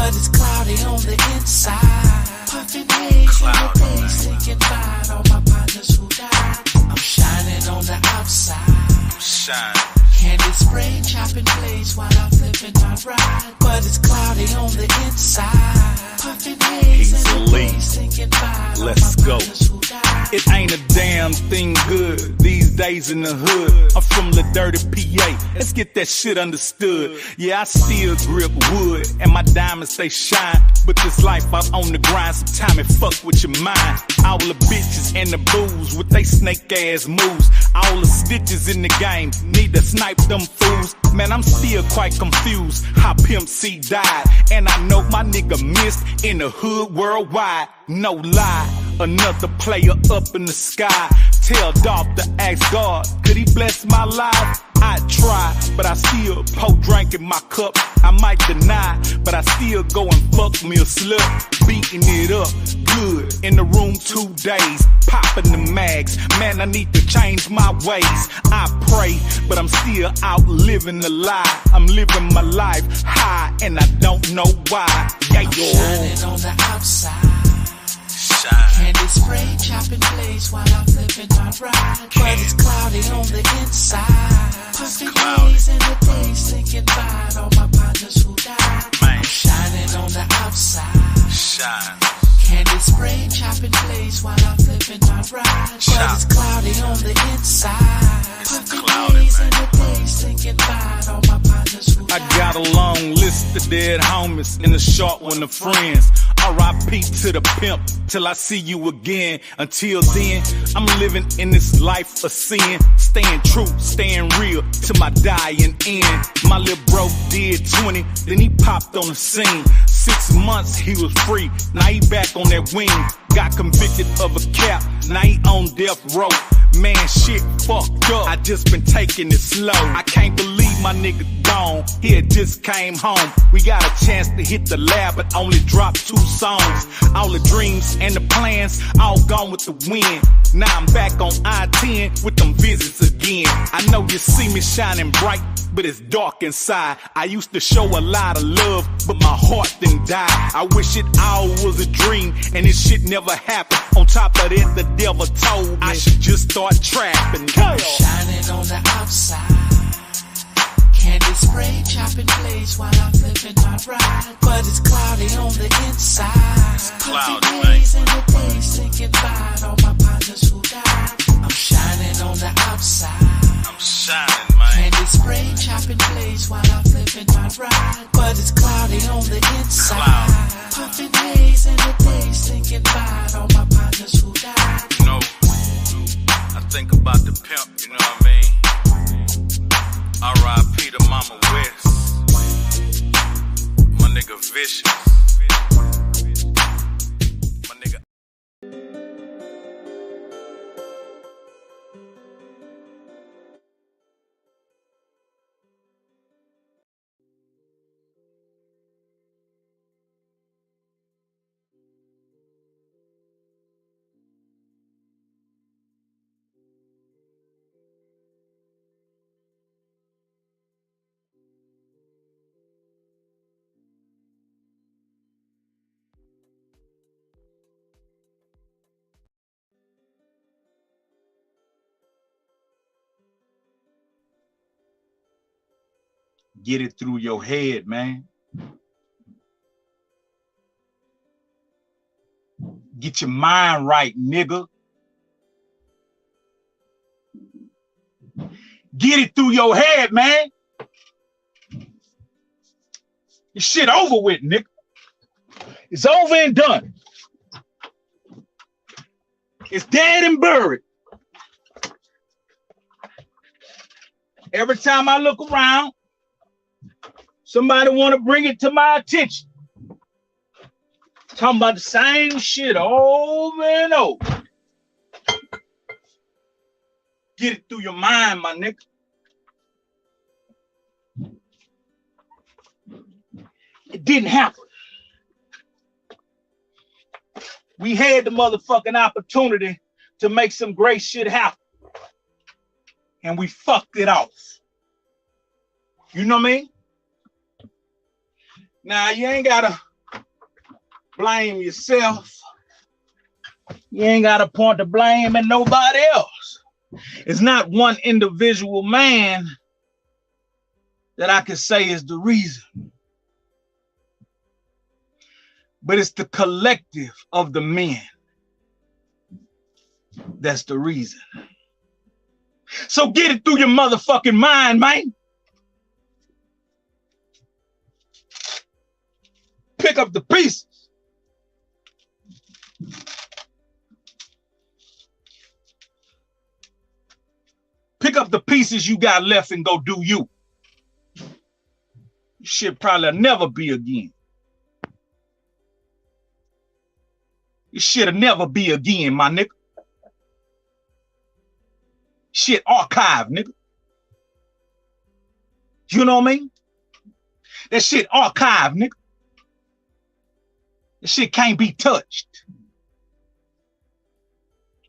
but it's cloudy on the inside. Puffin' haze in the days, thinking about all my partners who died. I'm shining on the outside. Shine. Candy spray, chopping blades while I'm flipping my ride. But it's cloudy on the inside. Puffin' haze in the days, thinking about all my partners who died. It ain't a damn thing good these days in the hood. I'm from the dirty PA. Let's get that shit understood. Yeah, I still grip wood and my diamonds they shine. But this life I'm on the grind, sometime it fuck with your mind. All the bitches and the booze with they snake ass moves. All the stitches in the game need to snipe them fools. Man, I'm still quite confused how Pimp C died. And I know my nigga missed in the hood worldwide. No lie, another player up in the sky. Tell Dolph to ask God, could he bless my life? I try, but I still pour drink in my cup. I might deny, but I still go and fuck me a slut. Beating it up, good, in the room 2 days. Popping the mags, man, I need to change my ways. I pray, but I'm still out living the lie. I'm living my life high, and I don't know why. Yeah, I'm shining on the outside. Candy spray, chopping blades while I'm flipping my ride. But it's cloudy on the inside. Puffin' haze in the days, thinking about all my partners who died. I'm shining on the outside. Shine. Candy spray, chopping blades while I'm flipping my ride. But it's cloudy on the inside. Puffin' haze in the days, thinking about all my partners who died. I got a long list of dead homies and a short one of friends. R.I.P. to the pimp till I see you again. Until then, I'm living in this life of sin. Staying true, staying real to my dying end. My little bro did 20, then he popped on the scene. 6 months he was free, now he back on that wing. Got convicted of a cap, now he on death row. Man, shit fucked up, I just been taking it slow. I can't believe my nigga gone, he had just came home. We got a chance to hit the lab, but only dropped 2 songs. All the dreams and the plans, all gone with the wind. Now I'm back on I-10 with them visits again. I know you see me shining bright, but it's dark inside. I used to show a lot of love, but my heart didn't die. I wish it all was a dream, and this shit never happened. On top of that, the devil told me I should just start trapping. I'm shining on the outside. Candy spray, chopping blades while I'm flipping my ride. But it's cloudy on the inside. Puffin' haze in the days, thinking about all my partners who died. I'm shining on the outside. I'm shining, man. Candy spray, chopping blades while I'm flipping my ride. But it's cloudy on the inside. Puffin' haze in the days, thinking about all my partners who died. You know, I think about the pimp, you know what I mean? R.I.P. to Mama West. My nigga Vicious. My nigga. Get it through your head, man. Get your mind right, nigga. Get it through your head, man. This shit over with, nigga. It's over and done. It's dead and buried. Every time I look around, somebody want to bring it to my attention. Talking about the same shit over and over. Get it through your mind, my nigga. It didn't happen. We had the motherfucking opportunity to make some great shit happen. And we fucked it off. You know what I mean? Now, you ain't gotta blame yourself. You ain't got a point to blame and nobody else. It's not one individual man that I can say is the reason, but it's the collective of the men that's the reason. So get it through your motherfucking mind, man. Pick up the pieces. Pick up the pieces you got left and go do you. Shit probably never be again. This shit'll never be again, my nigga. Shit archived, nigga. You know what I mean? That shit archived, nigga. That shit can't be touched.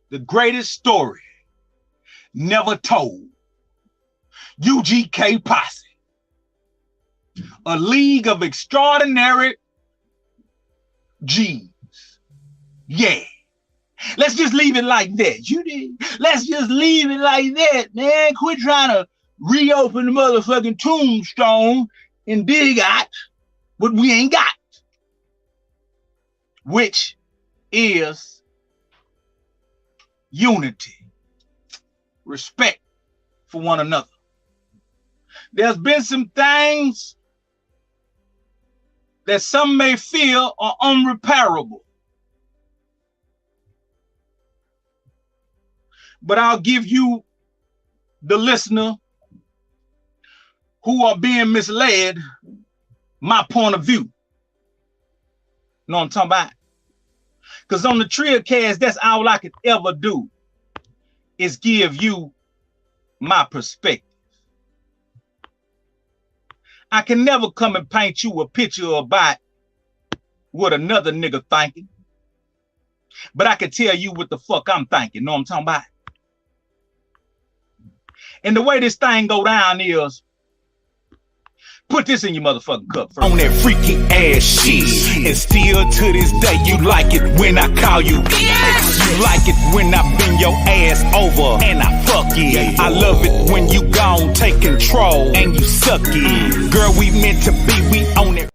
The greatest story never told. UGK Posse. A league of extraordinary G's. Yeah. Let's just leave it like that. You did. Let's just leave it like that, man. Quit trying to reopen the motherfucking tombstone and dig out what we ain't got, which is unity, respect for one another. There's been some things that some may feel are unrepairable. But I'll give you, the listener who are being misled, my point of view. Know what I'm talking about? Because on the Triocast, that's all I could ever do is give you my perspective. I can never come and paint you a picture about what another nigga thinking. But I can tell you what the fuck I'm thinking. Know what I'm talking about? And the way this thing go down is, put this in your motherfucking cup first. On that freaky ass shit. And still to this day, you like it when I call you. Yes. You like it when I bend your ass over and I fuck it. I love it when you gon' take control and you suck it. Girl, we meant to be, we own it.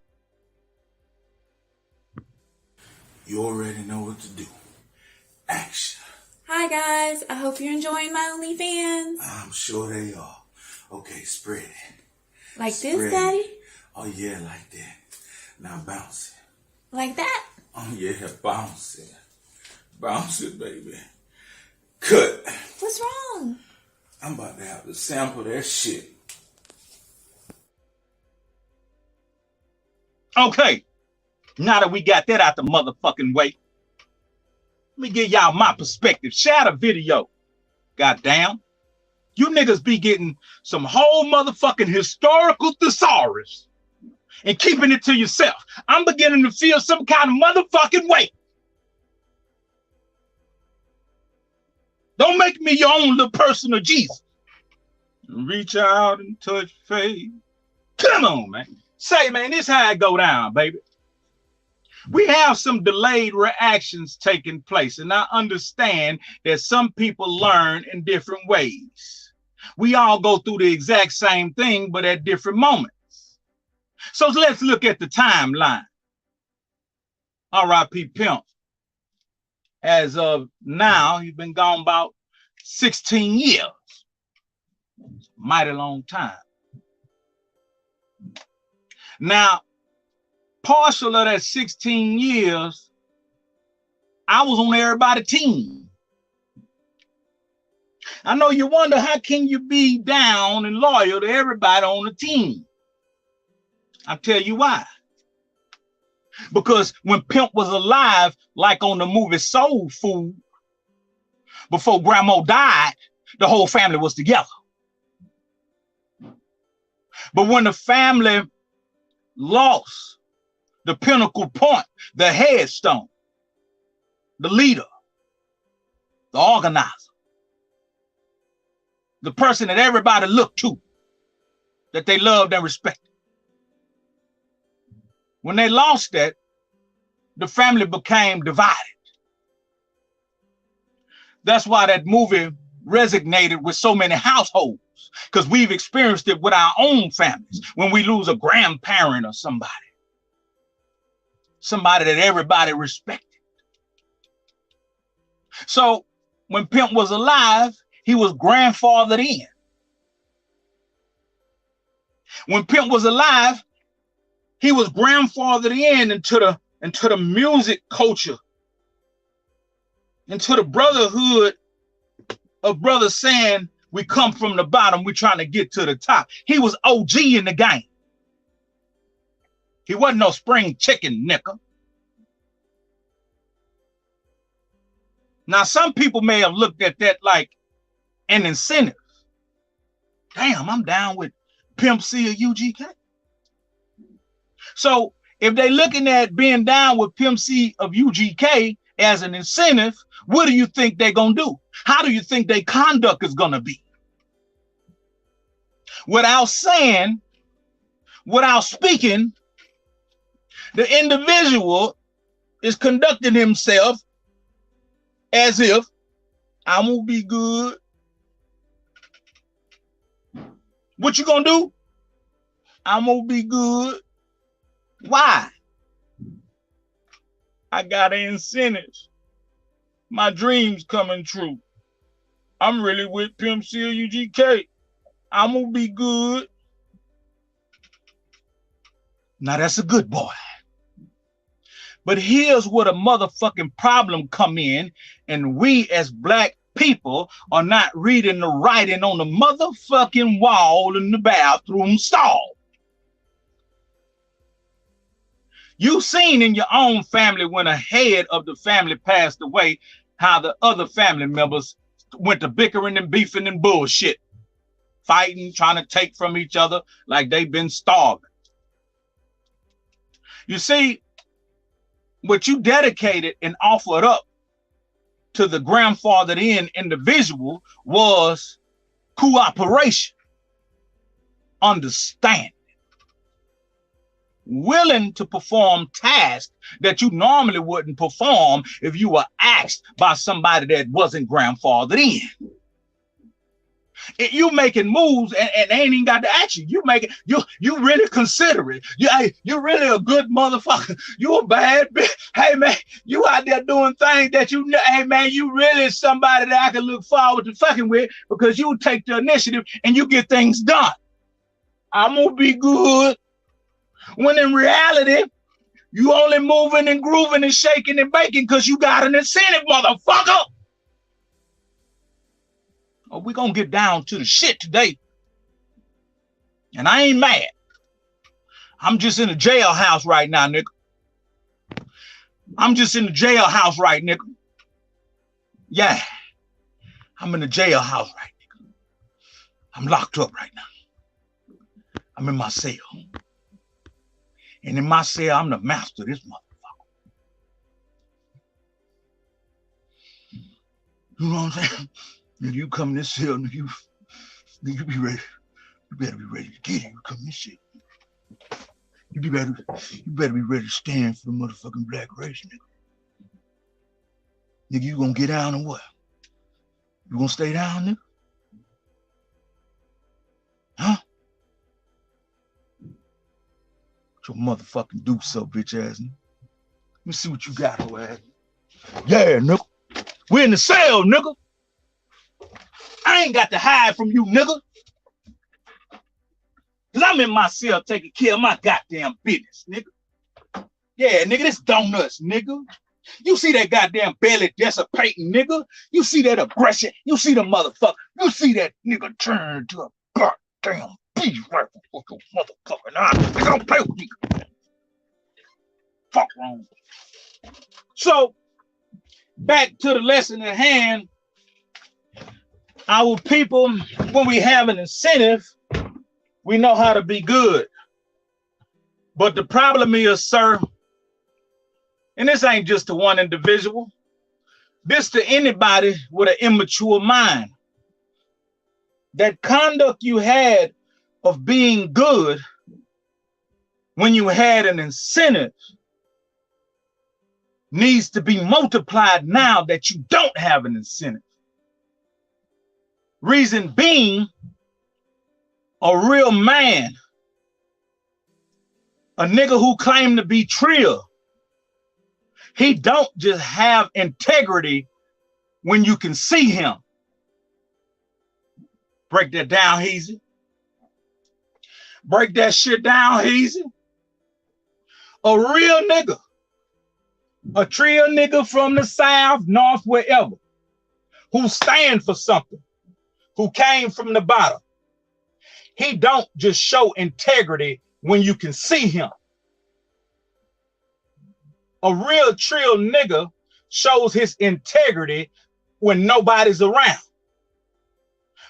You already know what to do. Action. Hi guys, I hope you're enjoying my OnlyFans. I'm sure they are. Okay, spread it. Like this, Daddy? Oh yeah, like that. Now bounce it. Like that? Oh yeah, bounce it. Bounce it, baby. Cut. What's wrong? I'm about to have to sample that shit. Okay, now that we got that out the motherfucking way, let me give y'all my perspective. Share the video. Goddamn. You niggas be getting some whole motherfucking historical thesaurus and keeping it to yourself. I'm beginning to feel some kind of motherfucking way. Don't make me your own little person of Jesus. Reach out and touch faith. Come on, man. Say, man, this how it go down, baby. We have some delayed reactions taking place, and I understand that some people learn in different ways. We all go through the exact same thing, but at different moments. So let's look at the timeline. R.I.P. Pimp. As of now, he's been gone about 16 years. Mighty long time. Now, partial of that 16 years, I was on everybody's team. I know you wonder, how can you be down and loyal to everybody on the team? I'll tell you why. Because when Pimp was alive, like on the movie Soul Food, before Grandma died, the whole family was together. But when the family lost the pinnacle point, the headstone, the leader, the organizer, the person that everybody looked to, that they loved and respected. When they lost that, the family became divided. That's why that movie resonated with so many households, because we've experienced it with our own families when we lose a grandparent or somebody that everybody respected. So when Pimp was alive, he was grandfathered in. When Pimp was alive, he was grandfathered in into the music culture, into the brotherhood of brothers saying, we come from the bottom, we're trying to get to the top. He was OG in the game. He wasn't no spring chicken, nigga. Now, some people may have looked at that like an incentive. Damn, I'm down with Pimp C or UGK. So if they're looking at being down with Pimp C of UGK as an incentive, what do you think they're going to do? How do you think their conduct is going to be? Without saying, without speaking, the individual is conducting himself as if I'm going to be good. What you going to do? I'm going to be good. Why? I got incentives. My dreams coming true. I'm really with Pimp C or UGK. I'm going to be good. Now that's a good boy. But here's where the motherfucking problem come in, and we as black people are not reading the writing on the motherfucking wall in the bathroom stall. You've seen in your own family when a head of the family passed away, how the other family members went to bickering and beefing and bullshit, fighting, trying to take from each other like they've been starving. You see, what you dedicated and offered up to the grandfathered in individual was cooperation, understanding, willing to perform tasks that you normally wouldn't perform if you were asked by somebody that wasn't grandfathered in. You making moves and they ain't even got to ask you. You make it. You really considerate. You're really a good motherfucker. You a bad bitch. Hey man, you out there doing things that you know. Hey man, you really somebody that I can look forward to fucking with because you take the initiative and you get things done. I'm gonna be good. When in reality, you only moving and grooving and shaking and baking because you got an incentive, motherfucker. Oh, we're going to get down to the shit today. And I ain't mad. I'm just in the jailhouse right now, nigga. I'm just in the jailhouse right, nigga. Yeah. I'm in the jailhouse right, nigga. I'm locked up right now. I'm in my cell. And in my cell, I'm the master of this motherfucker. You know what I'm saying? Nigga, you come in this cell, nigga, you be ready. You better be ready to get it. You come in this shit. You better be ready to stand for the motherfucking black race, nigga. Nigga, you gonna get down or what? You gonna stay down, nigga? Huh? Your motherfucking do so, bitch ass nigga. Let me see what you got, ho ass. Yeah, nigga. We're in the cell, nigga. I ain't got to hide from you, nigga. Cause I'm in my cell taking care of my goddamn business, nigga. Yeah, nigga, this donuts, nigga. You see that goddamn belly dissipating, nigga. You see that aggression. You see the motherfucker. You see that nigga turn to a goddamn beef rifle for your motherfucking eye. Nigga, don't play with me. Fuck wrong. So, back to the lesson at hand. Our people, when we have an incentive, we know how to be good. But the problem is, sir, and this ain't just to one individual, this to anybody with an immature mind. That conduct you had of being good when you had an incentive needs to be multiplied now that you don't have an incentive. Reason being, a real man, a nigga who claimed to be trill, he don't just have integrity when you can see him. Break that down, Heezy. Break that shit down, Heezy. A real nigga, a trill nigga from the South, North, wherever, who stand for something, who came from the bottom. He don't just show integrity when you can see him. A real trill nigga shows his integrity when nobody's around.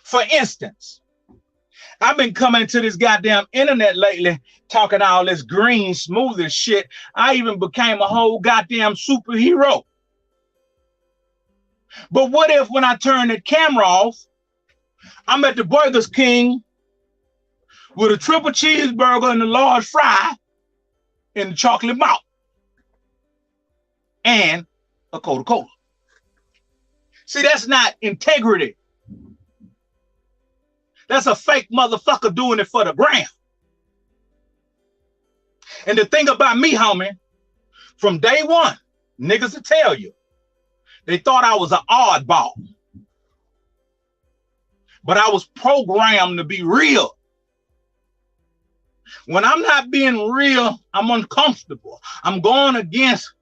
For instance, I've been coming to this goddamn internet lately talking all this green smoothie shit. I even became a whole goddamn superhero. But what if when I turn the camera off, I'm at the Burger King with a triple cheeseburger and a large fry and the chocolate malt and a Coca-Cola? See, that's not integrity. That's a fake motherfucker doing it for the gram. And the thing about me, homie, from day one, niggas will tell you, they thought I was an oddball. But I was programmed to be real. When I'm not being real, I'm uncomfortable. I'm going against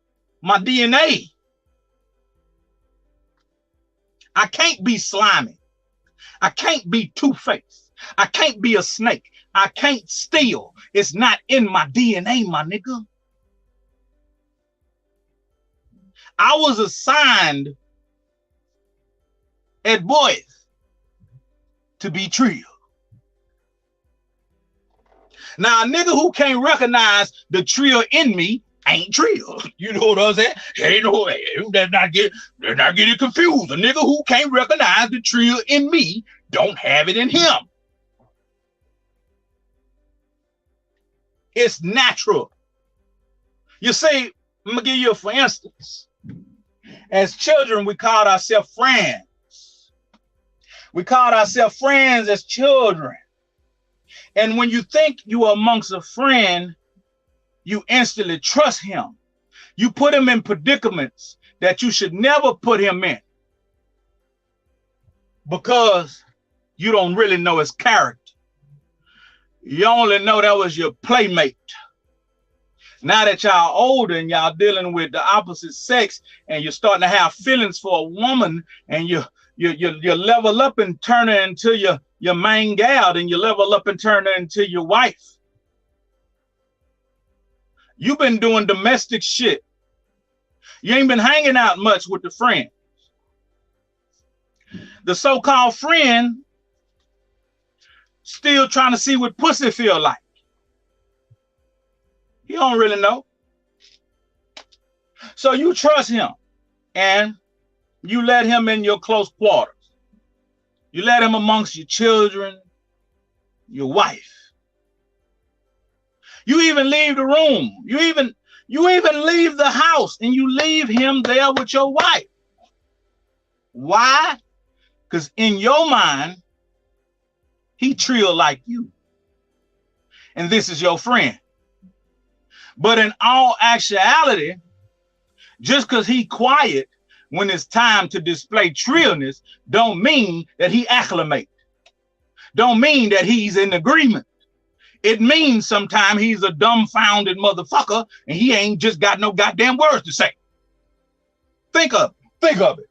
my DNA. I can't be slimy. I can't be two-faced. I can't be a snake. I can't steal. It's not in my DNA, my nigga. I was assigned at boys to be trill. Now, a nigga who can't recognize the trill in me ain't trill. You know what I'm saying? Hey, no, let's not get it confused. A nigga who can't recognize the trill in me don't have it in him. It's natural. You see, I'm gonna give you a for instance. As children, we called ourselves friends. We called ourselves friends as children. And when you think you are amongst a friend, you instantly trust him. You put him in predicaments that you should never put him in because you don't really know his character. You only know that was your playmate. Now that y'all older and y'all dealing with the opposite sex and you're starting to have feelings for a woman and you level up and turn her into your main gal, and you level up and turn her into your wife. You've been doing domestic shit. You ain't been hanging out much with the friend. The so-called friend still trying to see what pussy feel like. He don't really know. So you trust him and you let him in your close quarters. You let him amongst your children, your wife. You even leave the room. You even leave the house and you leave him there with your wife. Why? Because in your mind, he trill like you. And this is your friend. But in all actuality, just because he quiet when it's time to display trillness, don't mean that he acclimate. Don't mean that he's in agreement. It means sometimes he's a dumbfounded motherfucker and he ain't just got no goddamn words to say. Think of it.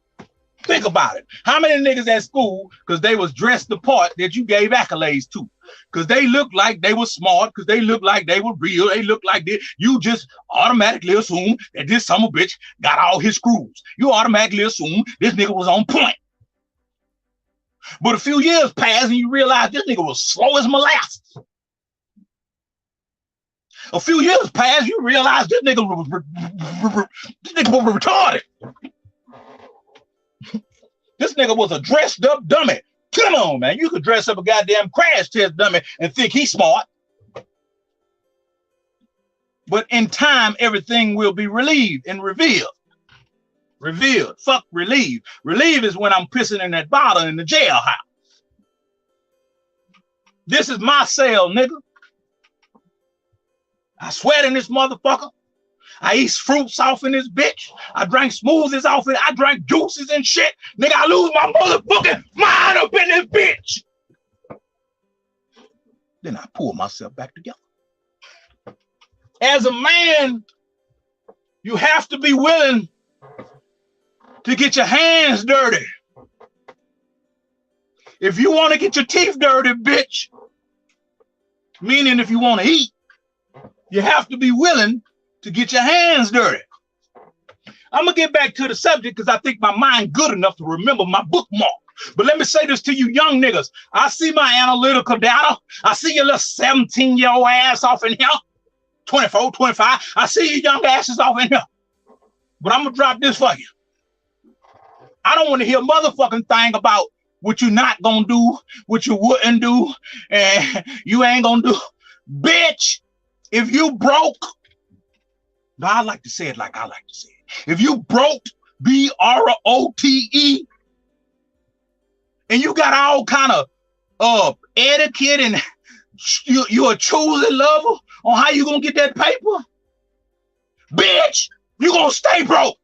Think about it. How many niggas at school, because they was dressed the part that you gave accolades to, because they looked like they were smart, because they looked like they were real, they looked like this, you just automatically assume that this son of a bitch got all his screws. You automatically assume this nigga was on point. But a few years passed and you realize this nigga was slow as molasses. A few years passed, you realize this nigga was retarded. This nigga was a dressed up dummy. Come on, man. You could dress up a goddamn crash test dummy and think he's smart. But in time, everything will be relieved and revealed. Revealed. Fuck relieve. Relieve is when I'm pissing in that bottle in the jailhouse. This is my cell, nigga. I sweat in this motherfucker. I eat fruits off in this bitch. I drank smoothies off it. I drank juices and shit. Nigga, I lose my motherfucking mind up in this bitch. Then I pull myself back together. As a man, you have to be willing to get your hands dirty. If you want to get your teeth dirty, bitch, meaning if you want to eat, you have to be willing to get your hands dirty. I'm going to get back to the subject because I think my mind good enough to remember my bookmark. But let me say this to you young niggas. I see my analytical data. I see your little 17-year-old ass off in here. 24, 25. I see you young asses off in here. But I'm going to drop this for you. I don't want to hear a motherfucking thing about what you're not going to do, what you wouldn't do, and you ain't going to do. Bitch, if you broke, no, I like to say it like I like to say it. If you broke, B-R-O-T-E, and you got all kind of etiquette and you're a choosy lover on how you gonna get that paper, bitch, you gonna stay broke.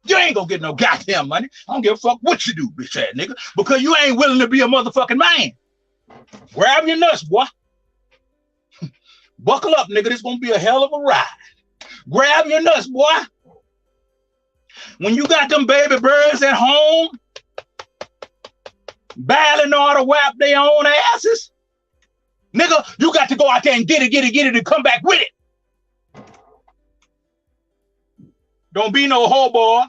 You ain't gonna get no goddamn money. I don't give a fuck what you do, bitch ass nigga, because you ain't willing to be a motherfucking man. Grab your nuts, boy. Buckle up, nigga. This gonna be a hell of a ride. Grab your nuts, boy. When you got them baby birds at home, barely know how to wipe their own asses, nigga, you got to go out there and get it, and come back with it. Don't be no hoe boy.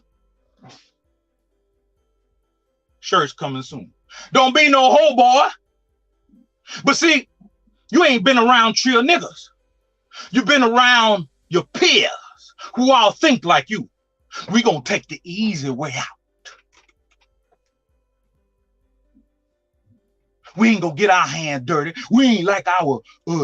Shirt's coming soon. Don't be no hoe boy. But see, you ain't been around chill niggas. You've been around your peers who all think like you. We gonna take the easy way out. We ain't gonna get our hands dirty. We ain't like our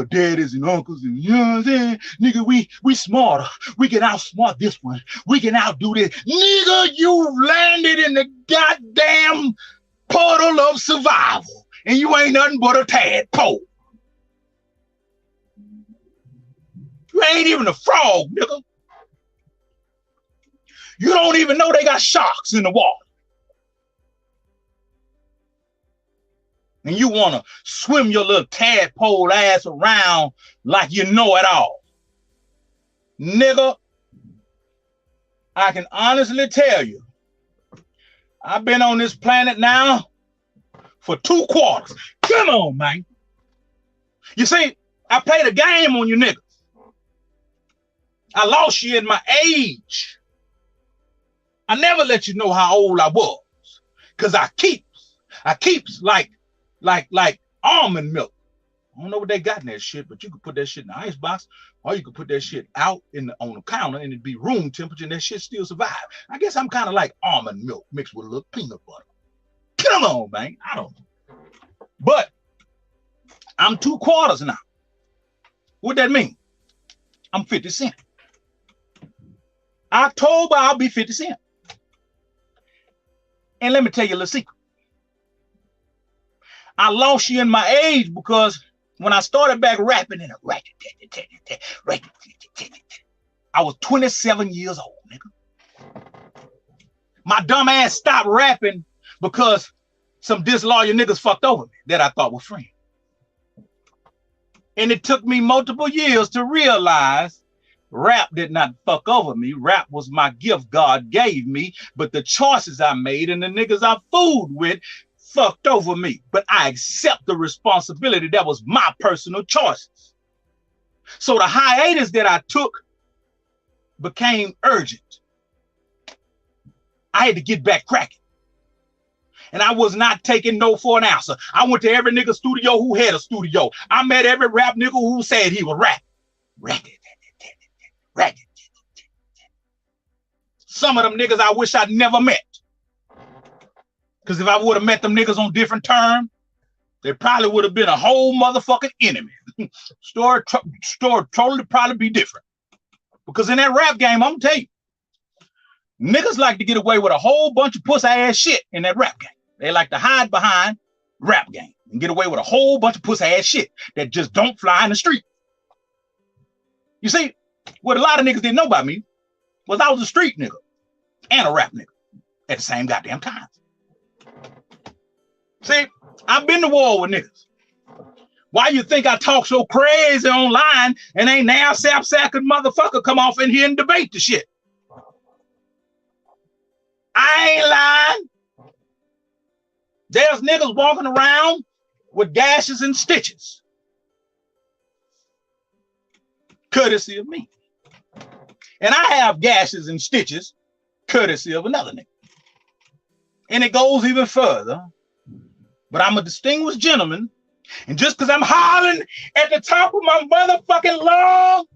daddies and uncles and, you know what I'm saying? Nigga, we smarter. We can outsmart this one. We can outdo this. Nigga, you landed in the goddamn puddle of survival and you ain't nothing but a tadpole. You ain't even a frog, nigga. You don't even know they got sharks in the water. And you want to swim your little tadpole ass around like you know it all. Nigga, I can honestly tell you, I've been on this planet now for 2 quarters. Come on, man. You see, I played a game on you niggas. I lost you in my age. I never let you know how old I was, because I keeps like almond milk. I don't know what they got in that shit, but you could put that shit in the icebox, or you could put that shit out on the counter and it'd be room temperature and that shit still survive. I guess I'm kind of like almond milk mixed with a little peanut butter. Come on, man. I don't know. But I'm 2 quarters now. What that mean? I'm 50 cents. October, I'll be 50 cents. And let me tell you a little secret. I lost you in my age because when I started back rapping in I was 27 years old, nigga. My dumb ass stopped rapping because some disloyal niggas fucked over me that I thought were friends. And it took me multiple years to realize rap did not fuck over me. Rap was my gift God gave me, but the choices I made and the niggas I fooled with fucked over me. But I accept the responsibility. That was my personal choices. So the hiatus that I took became urgent. I had to get back cracking. And I was not taking no for an answer. I went to every nigga studio who had a studio. I met every rap nigga who said he was rapping. Some of them niggas I wish I'd never met. Because if I would have met them niggas on different terms, they probably would have been a whole motherfucking enemy. Story totally probably be different. Because in that rap game, I'm gonna tell you, Niggas like to get away with a whole bunch of pussy ass shit in that rap game. They like to hide behind rap game and get away with a whole bunch of pussy ass shit that just don't fly in the street. You see, what a lot of niggas didn't know about me was I was a street nigga and a rap nigga at the same goddamn time. See, I've been to war with niggas. Why you think I talk so crazy online and ain't now sap-sacking motherfucker come off in here and debate the shit? I ain't lying. There's niggas walking around with gashes and stitches. Courtesy of me. And I have gashes and stitches courtesy of another nigga. And it goes even further. But I'm a distinguished gentleman. And just because I'm hollering at the top of my motherfucking lungs,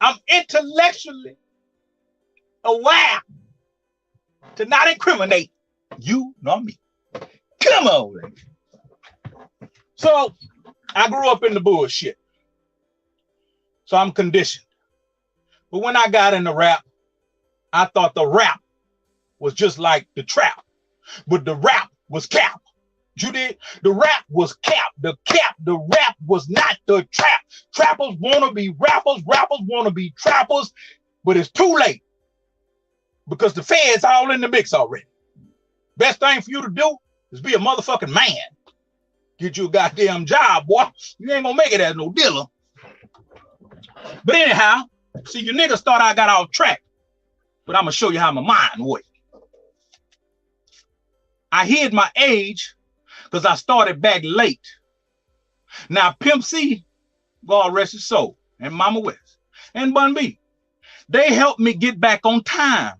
I'm intellectually aware to not incriminate you nor me. Come on, man. So I grew up in the bullshit. So I'm conditioned. But when I got into rap, I thought the rap was just like the trap. But the rap was cap. You did? The rap was cap. The rap was not the trap. Trappers want to be rappers. Rappers want to be trappers. But it's too late. Because the feds all in the mix already. Best thing for you to do is be a motherfucking man. Get you a goddamn job, boy. You ain't gonna make it as no dealer. But anyhow, see, you niggas thought I got off track. But I'm gonna show you how my mind works. I hid my age because I started back late. Now, Pimp C, God rest his soul, and Mama West, and Bun B, they helped me get back on time.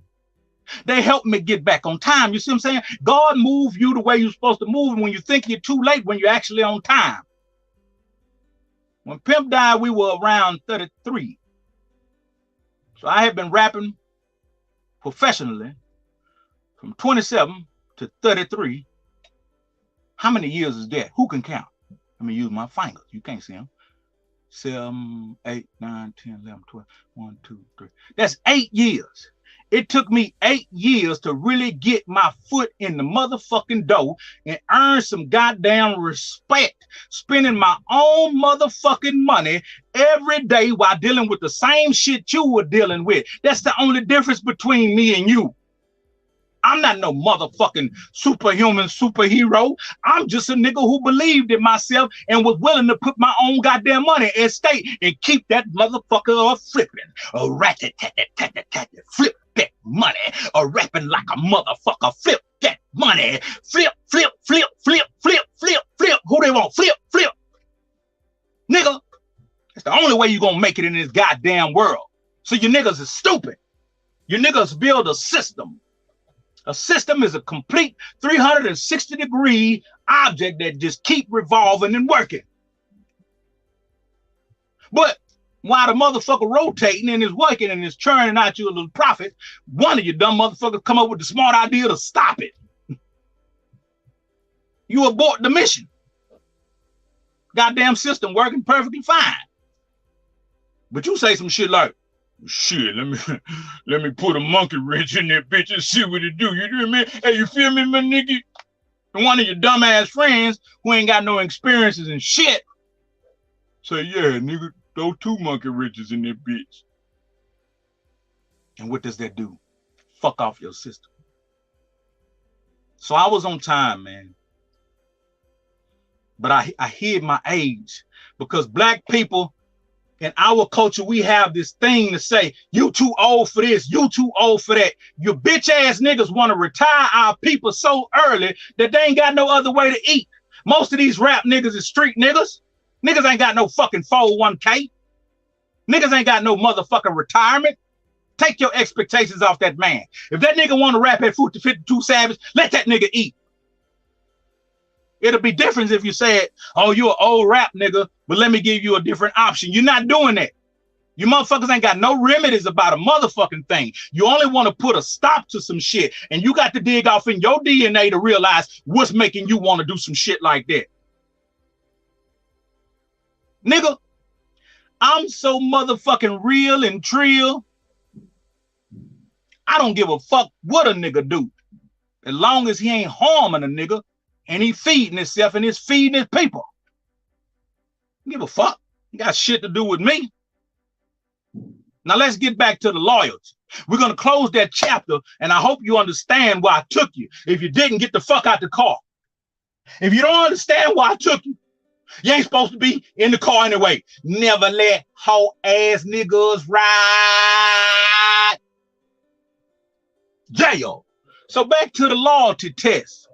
They helped me get back on time. You see what I'm saying? God moved you the way you're supposed to move when you think you're too late, when you're actually on time. When Pimp died, we were around 33. So I have been rapping professionally from 27 to 33. How many years is that? Who can count? Let me use my fingers. You can't see them. 7, 8, 9, 10, 11, 12, 1, 2, 3. That's 8 years. It took me 8 years to really get my foot in the motherfucking door and earn some goddamn respect, spending my own motherfucking money every day while dealing with the same shit you were dealing with. That's the only difference between me and you. I'm not no motherfucking superhuman superhero. I'm just a nigga who believed in myself and was willing to put my own goddamn money at stake and keep that motherfucker flipping. A rat-tat-tat-tat-tat-tat, flip that money. A rapping like a motherfucker, flip that money. Flip, flip, flip, flip, flip, flip, flip. Who they want? Flip, flip. Nigga, that's the only way you're gonna make it in this goddamn world. So you niggas is stupid. You niggas build a system. A system is a complete 360-degree object that just keep revolving and working. But while the motherfucker rotating and is working and is churning out you a little profit, one of you dumb motherfuckers come up with the smart idea to stop it. You abort the mission. Goddamn system working perfectly fine. But you say some shit like, shit, let me put a monkey wrench in that bitch and see what it do. You know what I mean? Hey, you feel me, my nigga? And one of your dumbass friends who ain't got no experiences and shit say, yeah, nigga, throw 2 monkey wrenches in that bitch. And what does that do? Fuck off your system. So I was on time, man. But I hid my age because black people in our culture, we have this thing to say, you too old for this, you too old for that. You bitch ass niggas want to retire our people so early that they ain't got no other way to eat. Most of these rap niggas is street niggas. Niggas ain't got no fucking 401k. Niggas ain't got no motherfucking retirement. Take your expectations off that man. If that nigga want to rap at 52 Savage, let that nigga eat. It'll be different if you said, oh, you an old rap nigga, but let me give you a different option. You're not doing that. You motherfuckers ain't got no remedies about a motherfucking thing. You only want to put a stop to some shit, and you got to dig off in your DNA to realize what's making you want to do some shit like that. Nigga, I'm so motherfucking real and trill I don't give a fuck what a nigga do. As long as he ain't harming a nigga and he feeding himself and he's feeding his people. I don't give a fuck. You got shit to do with me. Now let's get back to the loyalty. We're going to close that chapter, and I hope you understand why I took you. If you didn't, get the fuck out the car. If you don't understand why I took you, you ain't supposed to be in the car anyway. Never let hoe ass niggas ride. Jail. So back to the loyalty test.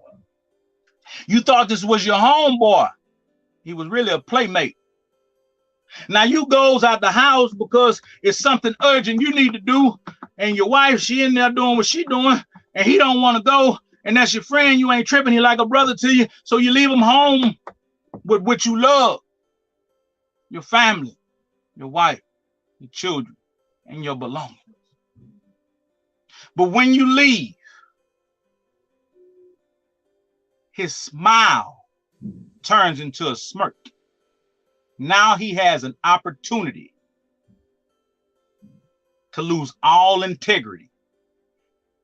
You thought this was your homeboy. He was really a playmate. Now you goes out the house because it's something urgent you need to do, and your wife, she in there doing what she doing, and he don't want to go, and that's your friend. You ain't tripping. He like a brother to you, so you leave him home with what you love, your family, your wife, your children, and your belongings. But when you leave, his smile turns into a smirk. Now he has an opportunity to lose all integrity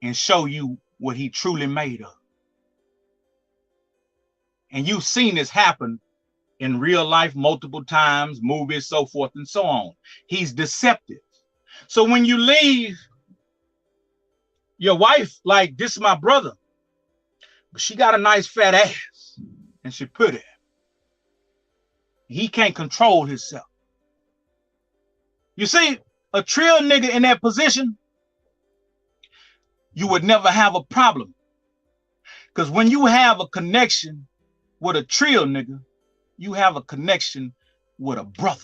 and show you what he truly made of. And you've seen this happen in real life multiple times, movies, so forth and so on. He's deceptive. So when you leave, your wife, like, this is my brother, but she got a nice fat ass and she put it. He can't control himself. You see, a trill nigga in that position, you would never have a problem. Because when you have a connection with a trill nigga, you have a connection with a brother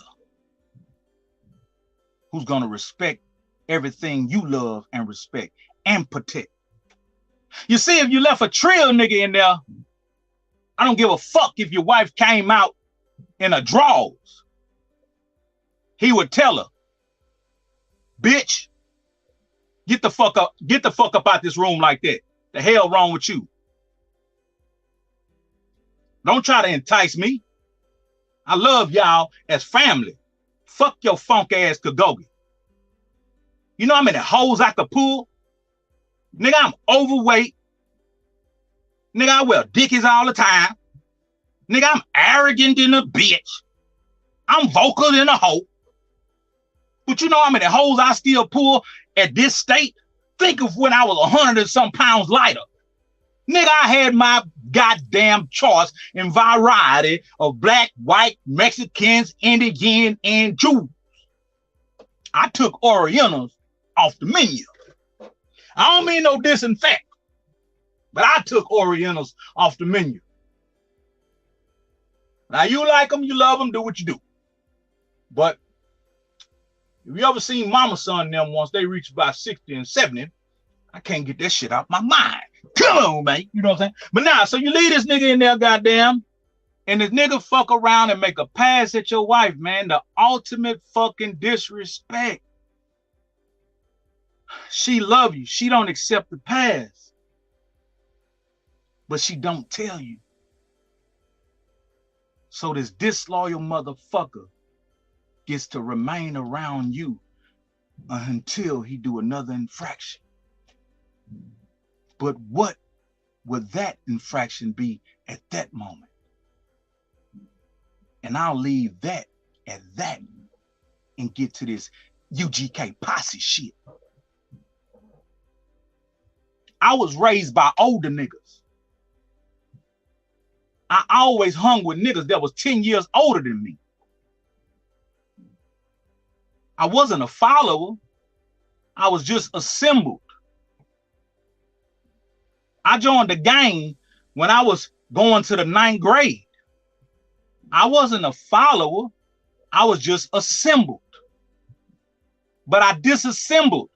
who's going to respect everything you love and respect and protect. You see, if you left a trill nigga in there, I don't give a fuck if your wife came out in a drawers. He would tell her, bitch, get the fuck up out this room like that. The hell wrong with you? Don't try to entice me. I love y'all as family. Fuck your funk ass Kagogi. You know how many hoes I could pull? Nigga, I'm overweight. Nigga, I wear dickies all the time. Nigga, I'm arrogant in a bitch. I'm vocal in a hoe. But you know how many hoes I still pull at this state? Think of when I was 100 and some pounds lighter. Nigga, I had my goddamn choice and variety of black, white, Mexicans, Indian, and Jews. I took Orientals off the menu. I don't mean no disinfect, but I took Orientals off the menu. Now, you like them, you love them, do what you do. But if you ever seen Mama Son them once they reach about 60 and 70, I can't get that shit out my mind. Come on, man. You know what I'm saying? But now, so you leave this nigga in there, goddamn, and this nigga fuck around and make a pass at your wife, man. The ultimate fucking disrespect. She love you. She don't accept the pass. But she don't tell you. So this disloyal motherfucker gets to remain around you until he do another infraction. But what would that infraction be at that moment? And I'll leave that at that and get to this UGK posse shit. I was raised by older niggas. I always hung with niggas that was 10 years older than me. I wasn't a follower. I was just assembled. I joined the gang when I was going to the 9th grade. I wasn't a follower. I was just assembled. But I disassembled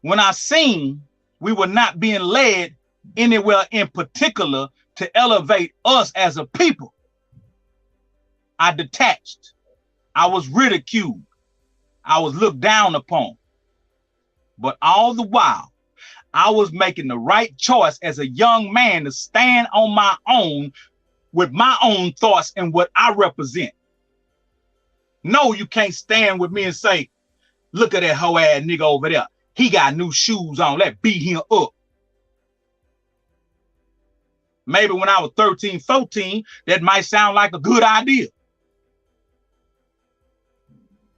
when I seen we were not being led anywhere in particular to elevate us as a people. I detached. I was ridiculed. I was looked down upon. But all the while, I was making the right choice as a young man to stand on my own with my own thoughts and what I represent. No, you can't stand with me and say, look at that hoe ass nigga over there. He got new shoes on. Let's beat him up. Maybe when I was 13, 14, that might sound like a good idea.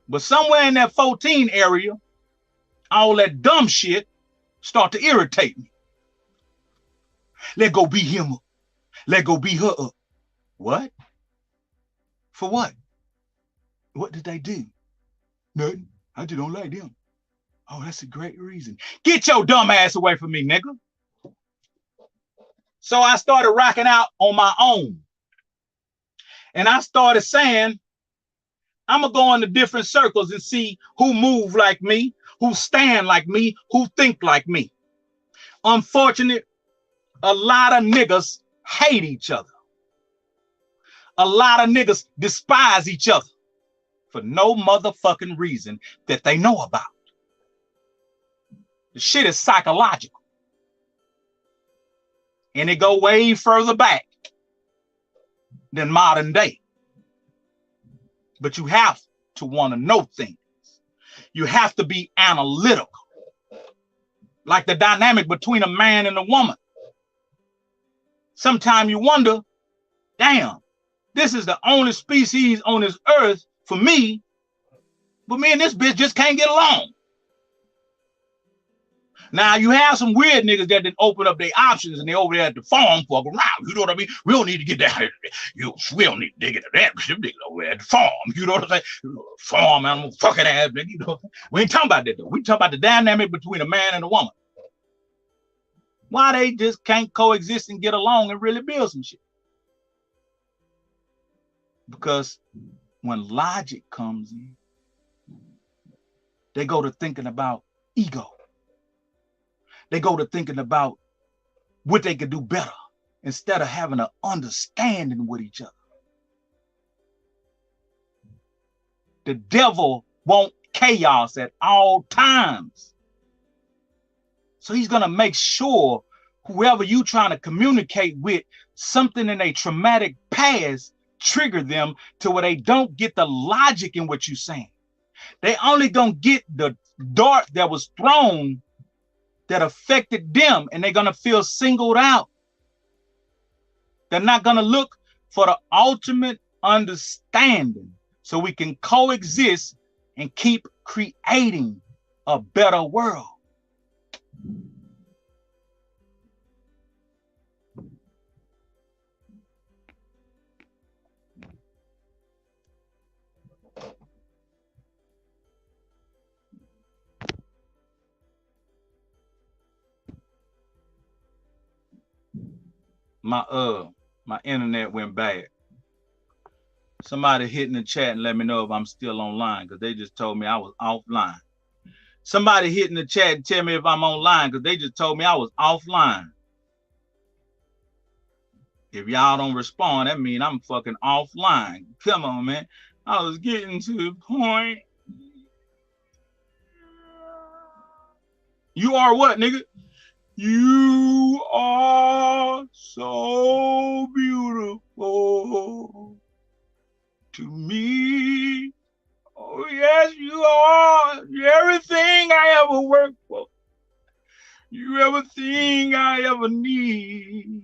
But somewhere in that 14 area, all that dumb shit start to irritate me. Let go beat him up. Let go beat her up. What? For what? What did they do? Nothing. I just don't like them. Oh, that's a great reason. Get your dumb ass away from me, nigga. So I started rocking out on my own. And I started saying, I'm going to go into different circles and see who move like me, who stand like me, who think like me. Unfortunately, a lot of niggas hate each other. A lot of niggas despise each other for no motherfucking reason that they know about. The shit is psychological. And it go way further back than modern day. But you have to want to know things. You have to be analytical. Like the dynamic between a man and a woman. Sometimes you wonder, damn, this is the only species on this earth for me, but me and this bitch just can't get along. Now, you have some weird niggas that didn't open up their options and they over there at the farm fuck around. You know what I mean? We don't need to get down here. We don't need to dig into that. Them niggas over there at the farm. You know what I'm saying? Farm animal fucking ass nigga. You know? We ain't talking about that though. We talking about the dynamic between a man and a woman. Why they just can't coexist and get along and really build some shit. Because when logic comes in, they go to thinking about ego. They go to thinking about what they could do better instead of having an understanding with each other. The devil wants chaos at all times. So he's going to make sure whoever you trying to communicate with, something in a traumatic past trigger them to where they don't get the logic in what you're saying. They only going to get the dart that was thrown that affected them, and they're going to feel singled out. They're not going to look for the ultimate understanding so we can coexist and keep creating a better world. My internet went bad. Somebody hit in the chat and let me know if I'm still online, because they just told me I was offline. Somebody hit in the chat and tell me if I'm online, because they just told me I was offline. If y'all don't respond, that means I'm fucking offline. Come on, man. I was getting to the point. You are what, nigga? You are so beautiful to me. Oh, yes, you are. You're everything I ever worked for. You're everything I ever need.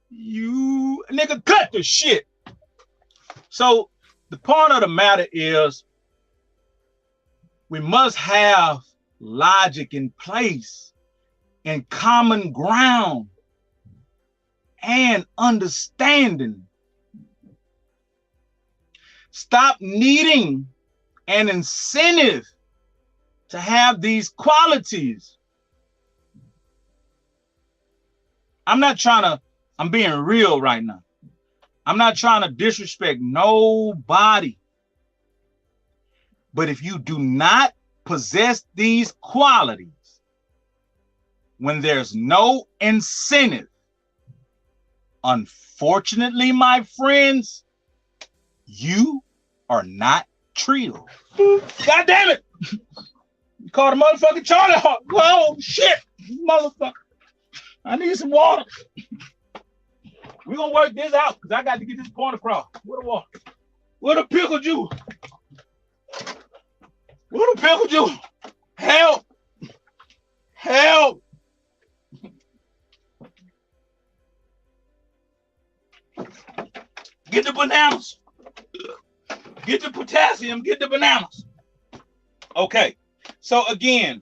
You, nigga, cut the shit. So the point of the matter is we must have logic in place and common ground and understanding. Stop needing an incentive to have these qualities. I'm being real right now. I'm not trying to disrespect nobody. But if you do not possess these qualities, when there's no incentive, unfortunately, my friends, you are not trio. God damn it! You called a motherfucking Charlie Hawk. Whoa, shit, motherfucker. I need some water. We're gonna work this out because I got to get this point across. What the water? What a pickle juice. What a pickle juice. Help. the bananas. Get the potassium, get the bananas. Okay, so again,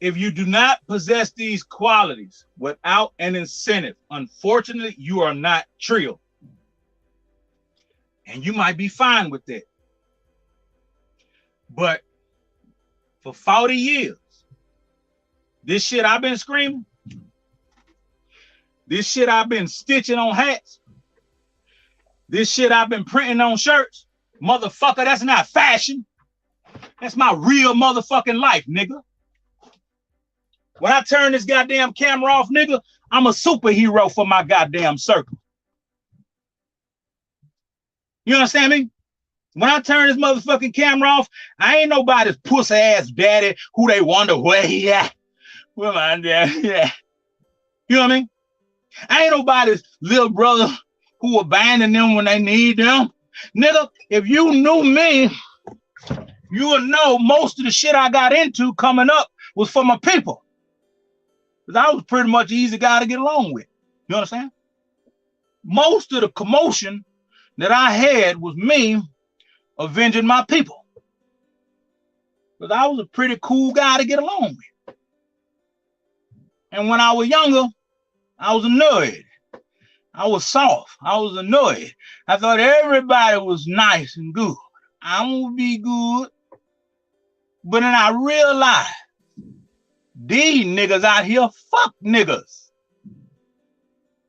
if you do not possess these qualities without an incentive, unfortunately, you are not trill. And you might be fine with that. But for 40 years, this shit I've been screaming, this shit I've been stitching on hats, this shit I've been printing on shirts, motherfucker, that's not fashion. That's my real motherfucking life, nigga. When I turn this goddamn camera off, nigga, I'm a superhero for my goddamn circle. You understand me? When I turn this motherfucking camera off, I ain't nobody's pussy ass daddy who they wonder where he at. Where my dad? Yeah. You know what I mean? I ain't nobody's little brother who abandoned them when they need them. Nigga, if you knew me, you would know most of the shit I got into coming up was for my people. Because I was pretty much an easy guy to get along with. You understand? Most of the commotion that I had was me avenging my people. Because I was a pretty cool guy to get along with. And when I was younger, I was annoyed. I was soft. I was annoyed. I thought everybody was nice and good. I'm gonna be good. But then I realized these niggas out here fuck niggas.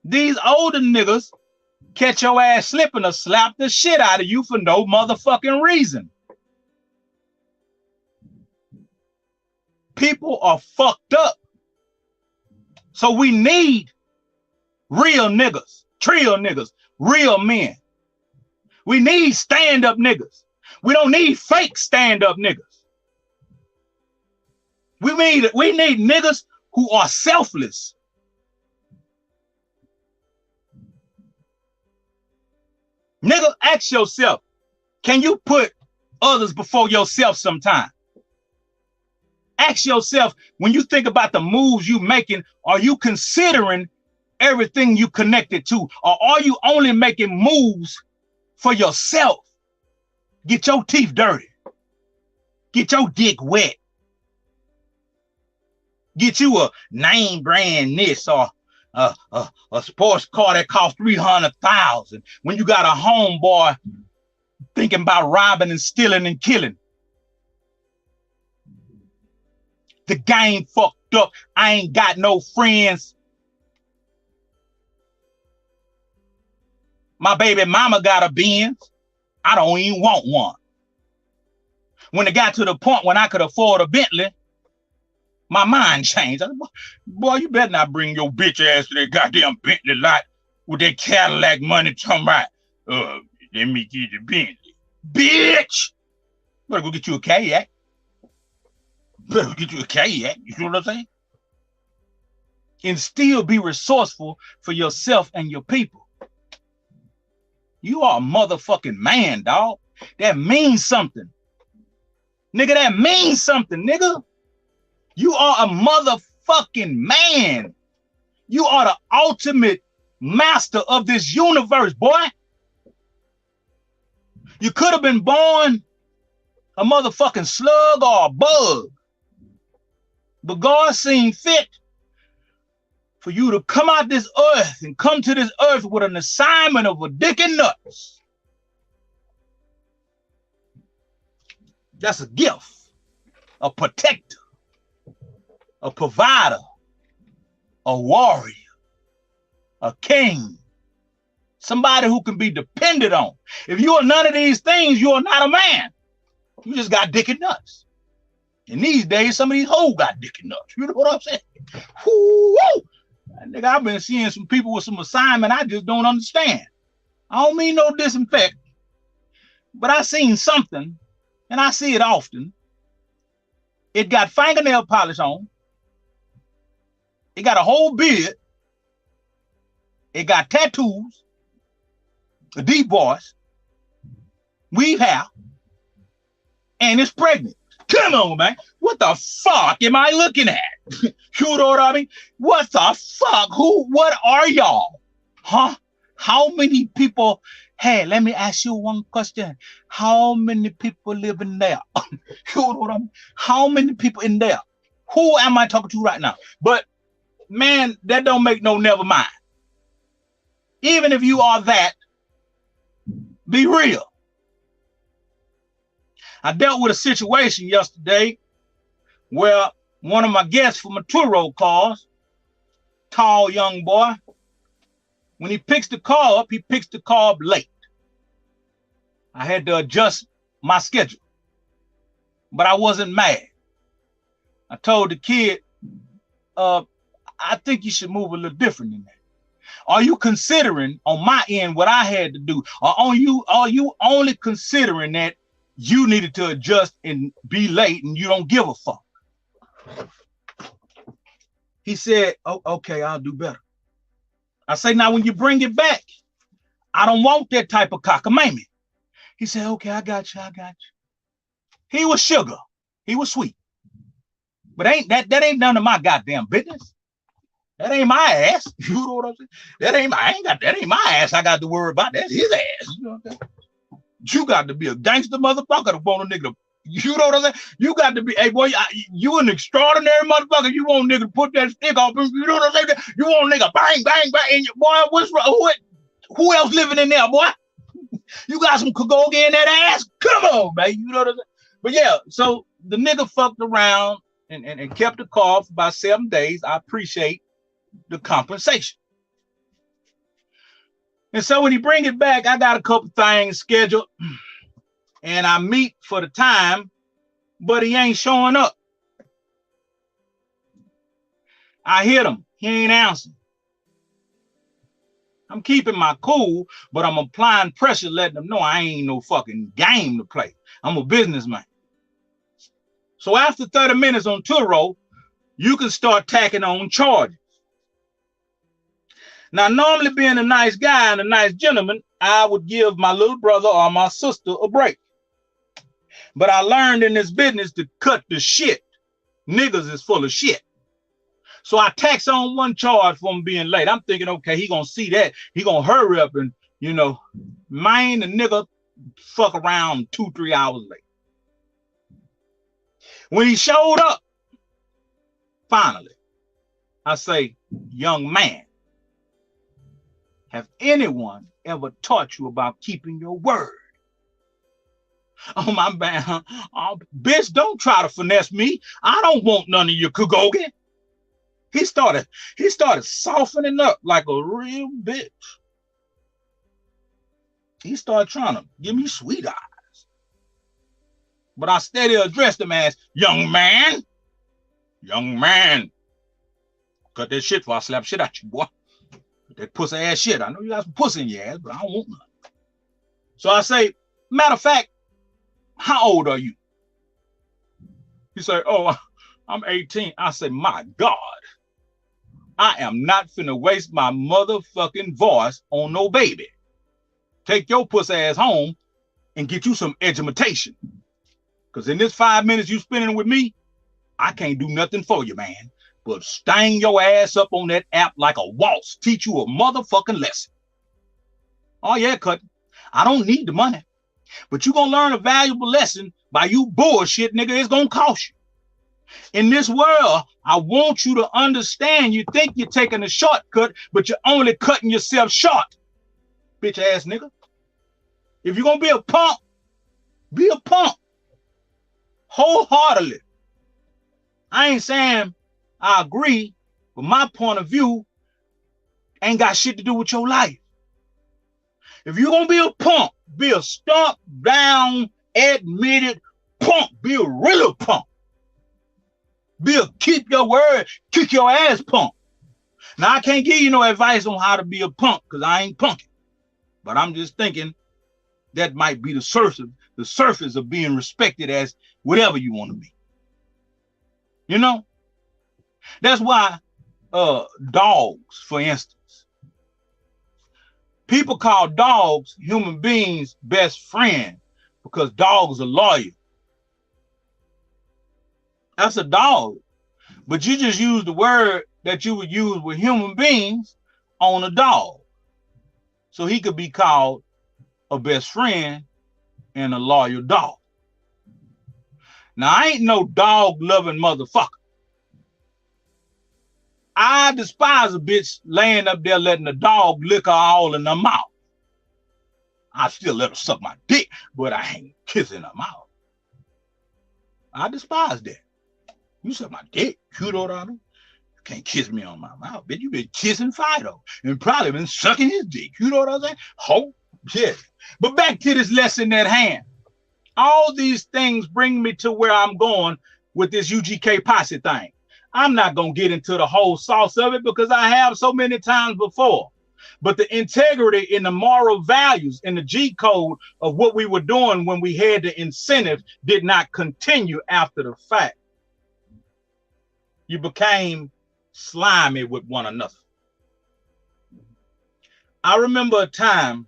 These older niggas catch your ass slipping or slap the shit out of you for no motherfucking reason. People are fucked up. So we need real niggas, trill niggas, real men. We need stand-up niggas. We don't need fake stand-up niggas. We need niggas who are selfless. Nigga, ask yourself, can you put others before yourself sometime? Ask yourself, when you think about the moves you making, are you considering everything you connected to? Or are you only making moves for yourself? Get your teeth dirty. Get your dick wet. Get you a name brand this or a sports car that costs $300,000 when you got a homeboy thinking about robbing and stealing and killing. The game fucked up. I ain't got no friends. My baby mama got a Benz. I don't even want one. When it got to the point when I could afford a Bentley, my mind changed. I said, boy, you better not bring your bitch ass to that goddamn Bentley lot with that Cadillac money talking about, let me get the Bentley. Bitch! Better go get you a kayak. Better go get you a kayak. You know what I'm saying? And still be resourceful for yourself and your people. You are a motherfucking man, dog. That means something. Nigga, that means something, nigga. You are a motherfucking man. You are the ultimate master of this universe, boy. You could have been born a motherfucking slug or a bug. But God seen fit for you to come out this earth and come to this earth with an assignment of a dick and nuts. That's a gift, a protector, a provider, a warrior, a king, somebody who can be depended on. If you are none of these things, you are not a man. You just got dick and nuts. And these days, some of these hoes got dick and nuts. You know what I'm saying? Woo-woo! Nigga, I've been seeing some people with some assignment I just don't understand. I don't mean no disinfect, but I seen something, and I see it often. It got fingernail polish on. It got a whole beard. It got tattoos, a deep voice, weave hair, and it's pregnant. Come on, man. What the fuck am I looking at? You know what I mean? What the fuck? What are y'all? Huh? How many people, hey, let me ask you one question. How many people live in there? You know what I mean? How many people in there? Who am I talking to right now? But man, that don't make no never mind. Even if you are that, be real. I dealt with a situation yesterday where one of my guests for my tour road calls, tall young boy, when he picks the car up, he picks the car up late. I had to adjust my schedule, but I wasn't mad. I told the kid, I think you should move a little different than that. Are you considering on my end what I had to do? Or are you only considering that you needed to adjust and be late and you don't give a fuck? He said, oh, okay, I'll do better. I say, now when you bring it back, I don't want that type of cockamamie. He said, okay, I got you. He was sugar. He was sweet. But that ain't none of my goddamn business. That ain't my ass. You know what I'm saying? That ain't my ass I got to worry about. That's his ass. You know what I'm saying? You got to be a gangster motherfucker to want a nigga. You know what I'm saying? You got to be, hey boy, you an extraordinary motherfucker. You want a nigga to put that stick off him. You know what I'm saying? You want a nigga bang, bang, bang. And boy, what's wrong? Who else living in there, boy? You got some Kagoga in that ass? Come on, man. You know what I'm saying? But yeah, so the nigga fucked around and kept the car for about 7 days. I appreciate the compensation. And so when he bring it back, I got a couple things scheduled and I meet for the time, but he ain't showing up. I hit him. He ain't answering. I'm keeping my cool, but I'm applying pressure, letting them know I ain't no fucking game to play. I'm a businessman. So after 30 minutes on tour road, you can start tacking on charges. Now, normally being a nice guy and a nice gentleman, I would give my little brother or my sister a break. But I learned in this business to cut the shit. Niggas is full of shit. So I tax on one charge for him being late. I'm thinking, okay, he gonna see that. He gonna hurry up and, you know, man, the nigga fuck around 2-3 hours late. When he showed up, finally, I say, young man, have anyone ever taught you about keeping your word? Oh, my bad. Oh, bitch, don't try to finesse me. I don't want none of your Kagoga. He started softening up like a real bitch. He started trying to give me sweet eyes. But I steady addressed him as, young man. Cut that shit before I slap shit at you, boy. That pussy ass shit. I know you got some pussy in your ass, but I don't want none. So I say, matter of fact, how old are you? He say, oh, I'm 18. I say, my God, I am not finna waste my motherfucking voice on no baby. Take your pussy ass home and get you some education. Because in this 5 minutes you spending with me, I can't do nothing for you, man. But stang your ass up on that app like a waltz. Teach you a motherfucking lesson. Oh yeah, cut. I don't need the money. But you gonna learn a valuable lesson by you bullshit, nigga. It's gonna cost you. In this world, I want you to understand you think you're taking a shortcut, but you're only cutting yourself short. Bitch ass nigga. If you're gonna be a punk, be a punk. Wholeheartedly. I ain't saying I agree, but my point of view ain't got shit to do with your life. If you're gonna be a punk, be a stomp down, admitted punk. Be a real punk. Be a keep your word, kick your ass punk. Now, I can't give you no advice on how to be a punk because I ain't punking. But I'm just thinking that might be the surface of being respected as whatever you want to be. You know? That's why dogs, for instance. People call dogs human beings' best friend because dogs are loyal. That's a dog. But you just use the word that you would use with human beings on a dog. so he could be called a best friend and a loyal dog. Now, I ain't no dog-loving motherfucker. I despise a bitch laying up there letting the dog lick her all in her mouth. I still let her suck my dick, but I ain't kissing her mouth. I despise that. You suck my dick, you know what I mean? You can't kiss me on my mouth, bitch. You been kissing Fido and probably been sucking his dick. You know what I'm saying? Hope, yeah. But back to this lesson at hand. All these things bring me to where I'm going with this UGK posse thing. I'm not going to get into the whole sauce of it because I have so many times before. But the integrity in the moral values and the G code of what we were doing when we had the incentive did not continue after the fact. You became slimy with one another. I remember a time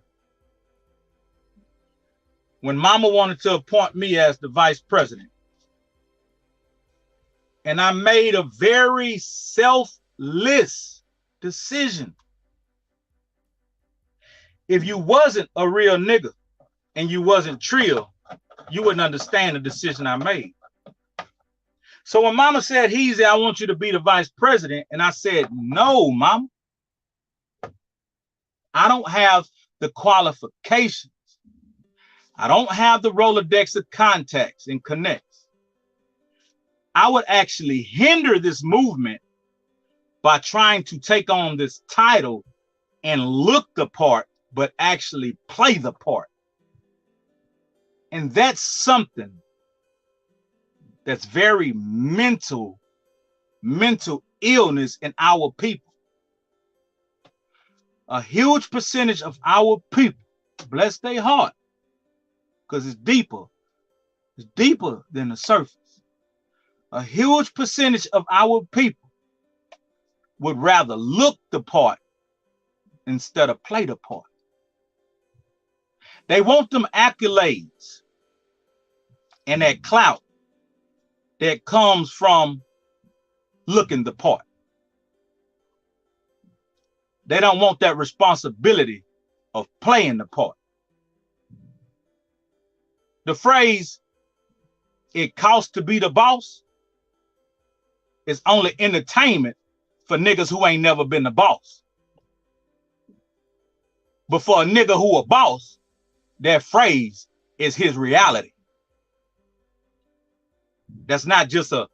when Mama wanted to appoint me as the vice president. And I made a very selfless decision. If you wasn't a real nigga and you wasn't trill, you wouldn't understand the decision I made. So when Mama said, Heezy, I want you to be the vice president, and I said, no, Mama. I don't have the qualifications. I don't have the Rolodex of contacts and connects. I would actually hinder this movement by trying to take on this title and look the part, but actually play the part. And that's something that's very mental illness in our people. A huge percentage of our people, bless their heart, because it's deeper than the surface. A huge percentage of our people would rather look the part instead of play the part. They want them accolades and that clout that comes from looking the part. They don't want that responsibility of playing the part. The phrase, it costs to be the boss, is only entertainment for niggas who ain't never been the boss. But for a nigga who a boss, that phrase is his reality. That's not just a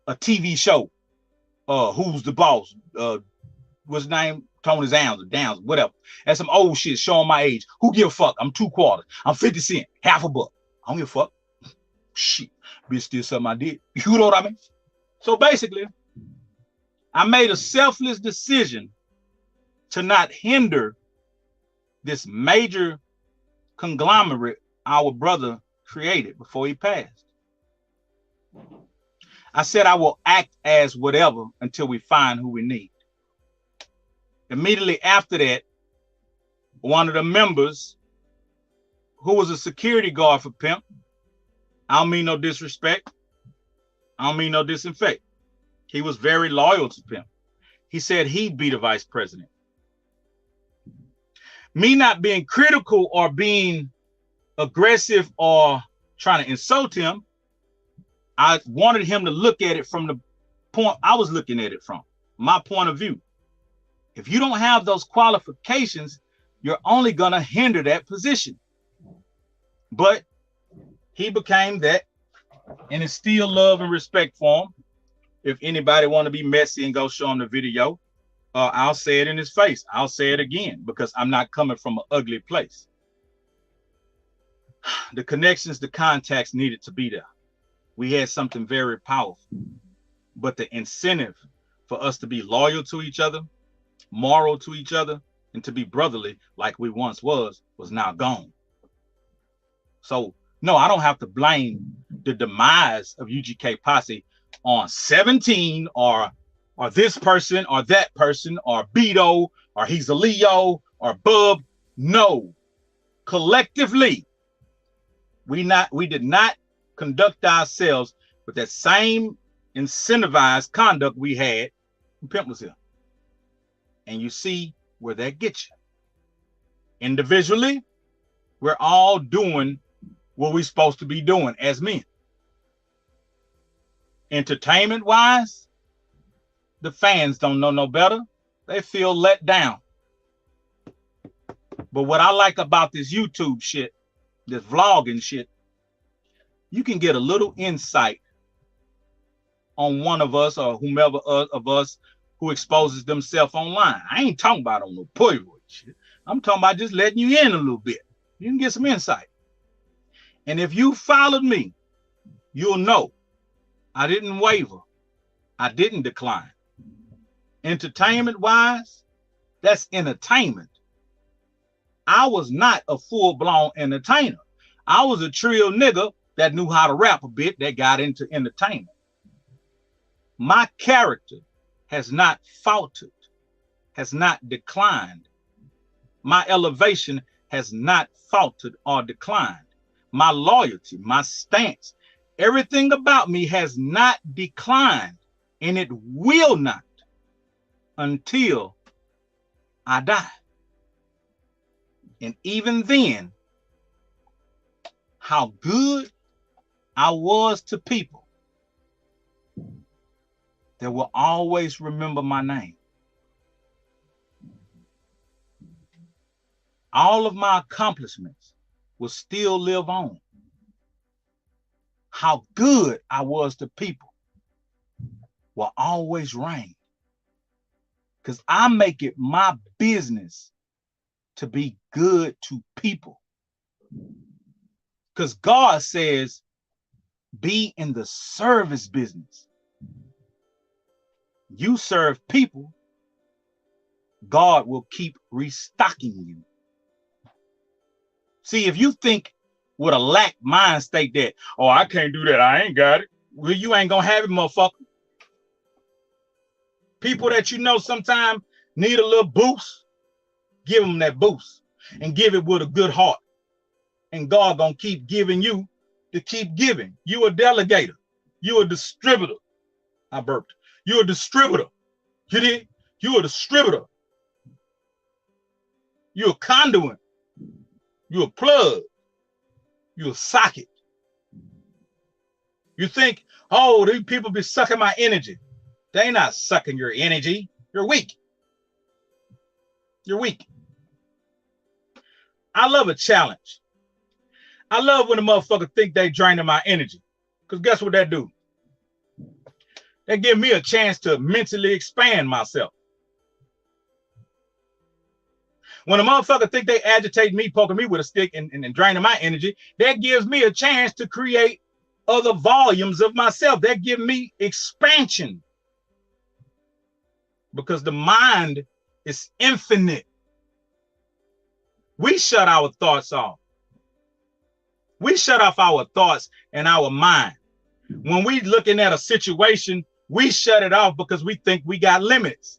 TV show. Who's the boss? What's his name? Tony Downs, whatever. That's some old shit showing my age. Who give a fuck? I'm 2 quarters. I'm 50 cents, half a buck. I don't give a fuck. Shit, bitch still something I did. You know what I mean? So basically, I made a selfless decision to not hinder this major conglomerate our brother created before he passed. I said I will act as whatever until we find who we need. Immediately after that, one of the members who was a security guard for Pimp, I don't mean no disrespect, I don't mean no disinfect. He was very loyal to Pimp. He said he'd be the vice president. Me not being critical or being aggressive or trying to insult him, I wanted him to look at it from the point I was looking at it from, my point of view. If you don't have those qualifications, you're only going to hinder that position. But he became that, and it's still love and respect for him. If anybody want to be messy and go show him the video, I'll say it in his face. I'll say it again because I'm not coming from an ugly place. The connections, the contacts needed to be there. We had something very powerful, but the incentive for us to be loyal to each other, moral to each other, and to be brotherly like we once was now gone. So no, I don't have to blame the demise of UGK Posse on 17 or this person or that person or Beto or he's a Leo or Bub. No, collectively, we did not conduct ourselves with that same incentivized conduct we had when Pimp was here. And you see where that gets you. Individually, we're all doing what we're supposed to be doing as men. Entertainment wise, the fans don't know no better. They feel let down. But what I like about this YouTube shit, this vlogging shit, you can get a little insight on one of us or whomever of us who exposes themselves online. I ain't talking about on no Polaroid shit. I'm talking about just letting you in a little bit. You can get some insight. And if you followed me, you'll know I didn't waver. I didn't decline. Entertainment-wise, that's entertainment. I was not a full-blown entertainer. I was a trill nigga that knew how to rap a bit that got into entertainment. My character has not faltered, has not declined. My elevation has not faltered or declined. My loyalty, my stance, everything about me has not declined, and it will not until I die. And even then, how good I was to people that will always remember my name. All of my accomplishments will still live on. How good I was to people will always reign. Because I make it my business to be good to people. Because God says, be in the service business. You serve people, God will keep restocking you. See, if you think with a lack mind state that, oh, I can't do that, I ain't got it. Well, you ain't gonna have it, motherfucker. People that you know sometimes need a little boost, give them that boost and give it with a good heart. And God gonna keep giving you to keep giving. You a delegator. You a distributor. I burped. You a distributor. You did? You a distributor. You a conduit. You a plug. You a socket. You think, oh, these people be sucking my energy. They not sucking your energy. You're weak. You're weak. I love a challenge. I love when a motherfucker think they draining my energy. Because guess what that do? They give me a chance to mentally expand myself. When a motherfucker think they agitate me, poking me with a stick and draining my energy, that gives me a chance to create other volumes of myself. That give me expansion. Because the mind is infinite. We shut our thoughts off. We shut off our thoughts and our mind. When we looking at a situation, we shut it off because we think we got limits.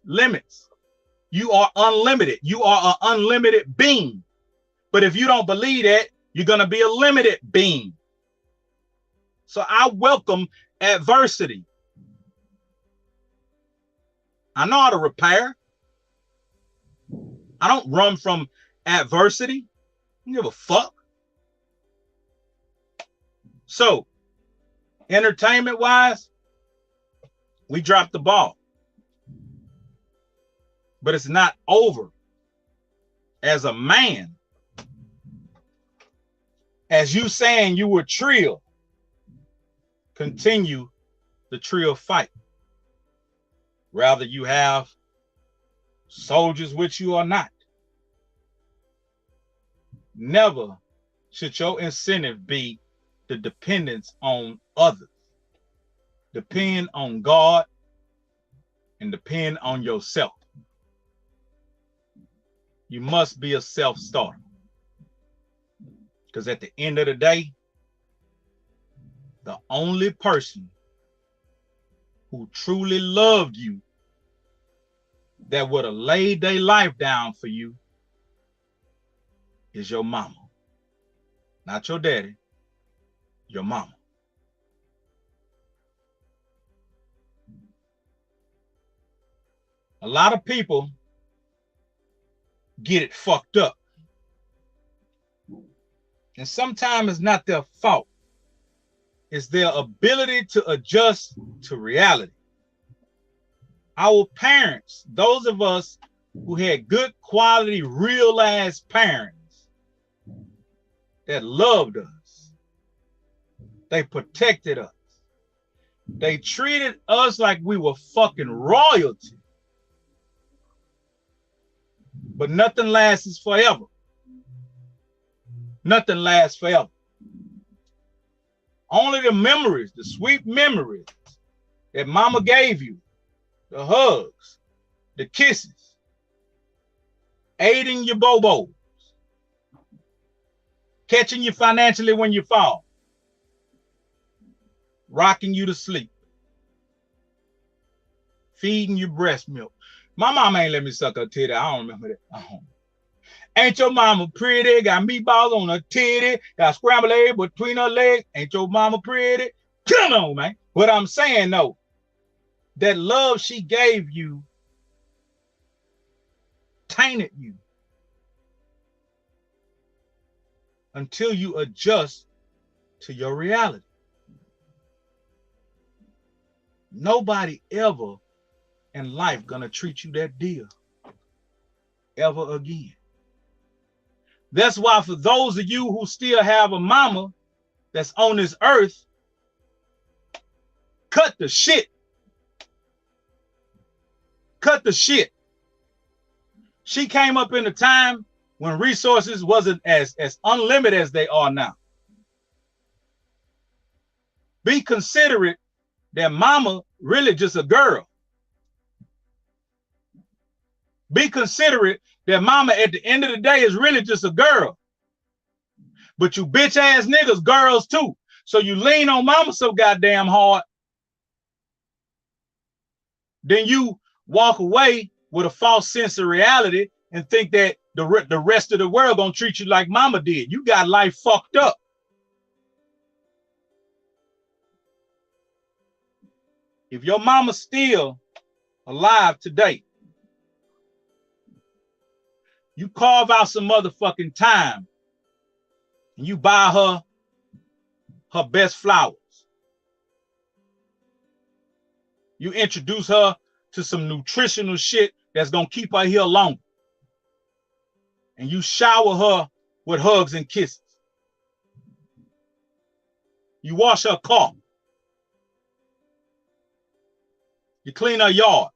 You are unlimited. You are an unlimited being. But if you don't believe that, you're going to be a limited being. So I welcome adversity. I know how to repair. I don't run from adversity. I don't give a fuck. So, entertainment-wise, we dropped the ball. But it's not over. As a man, as you saying you were trill, continue the trill fight. Rather you have soldiers with you or not. Never should your incentive be the dependence on others. Depend on God and depend on yourself. You must be a self-starter. Because at the end of the day, the only person who truly loved you, that would have laid their life down for you, is your mama. Not your daddy, your mama. A lot of people get it fucked up. And sometimes it's not their fault. It's their ability to adjust to reality. Our parents, those of us who had good quality, real ass parents that loved us, they protected us. They treated us like we were fucking royalty. But nothing lasts forever. Nothing lasts forever. Only the memories, the sweet memories that mama gave you, the hugs, the kisses, aiding your bobos, catching you financially when you fall, rocking you to sleep, feeding you breast milk. My mama ain't let me suck her titty. I don't remember that. Ain't your mama pretty? Got meatballs on her titty. Got scrambled egg between her legs. Ain't your mama pretty? Come on, man. What I'm saying, though, that love she gave you tainted you until you adjust to your reality. Nobody ever in life gonna treat you that deal ever again. That's why for those of you who still have a mama that's on this earth, cut the shit. Cut the shit. She came up in a time when resources wasn't as unlimited as they are now. Be considerate that mama really just a girl. Be considerate that mama at the end of the day is really just a girl. But you bitch ass niggas, girls too. So you lean on mama so goddamn hard. Then you walk away with a false sense of reality and think that the rest of the world gonna treat you like mama did. You got life fucked up. If your mama's still alive today, you carve out some motherfucking time and you buy her best flowers. You introduce her to some nutritional shit that's gonna keep her here longer. And you shower her with hugs and kisses. You wash her car. You clean her yard.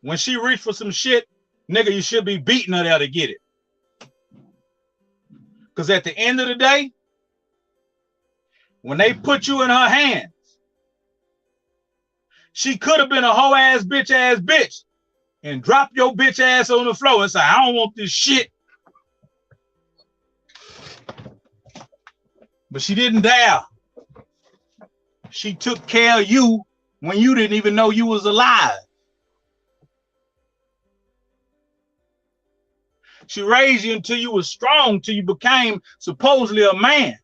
When she reach for some shit, nigga, you should be beating her there to get it. Because at the end of the day, when they put you in her hands, she could have been a hoe ass bitch and drop your bitch ass on the floor and say, I don't want this shit. But she didn't dare. She took care of you when you didn't even know you was alive. She raised you until you were strong, till you became supposedly a man.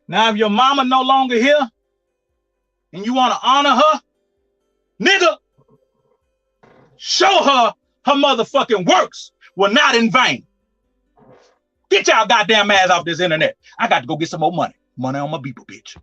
Now, if your mama no longer here and you want to honor her, nigga, show her her motherfucking works were not in vain. Get y'all goddamn ass off this internet. I got to go get some more money. Money on my people, bitch.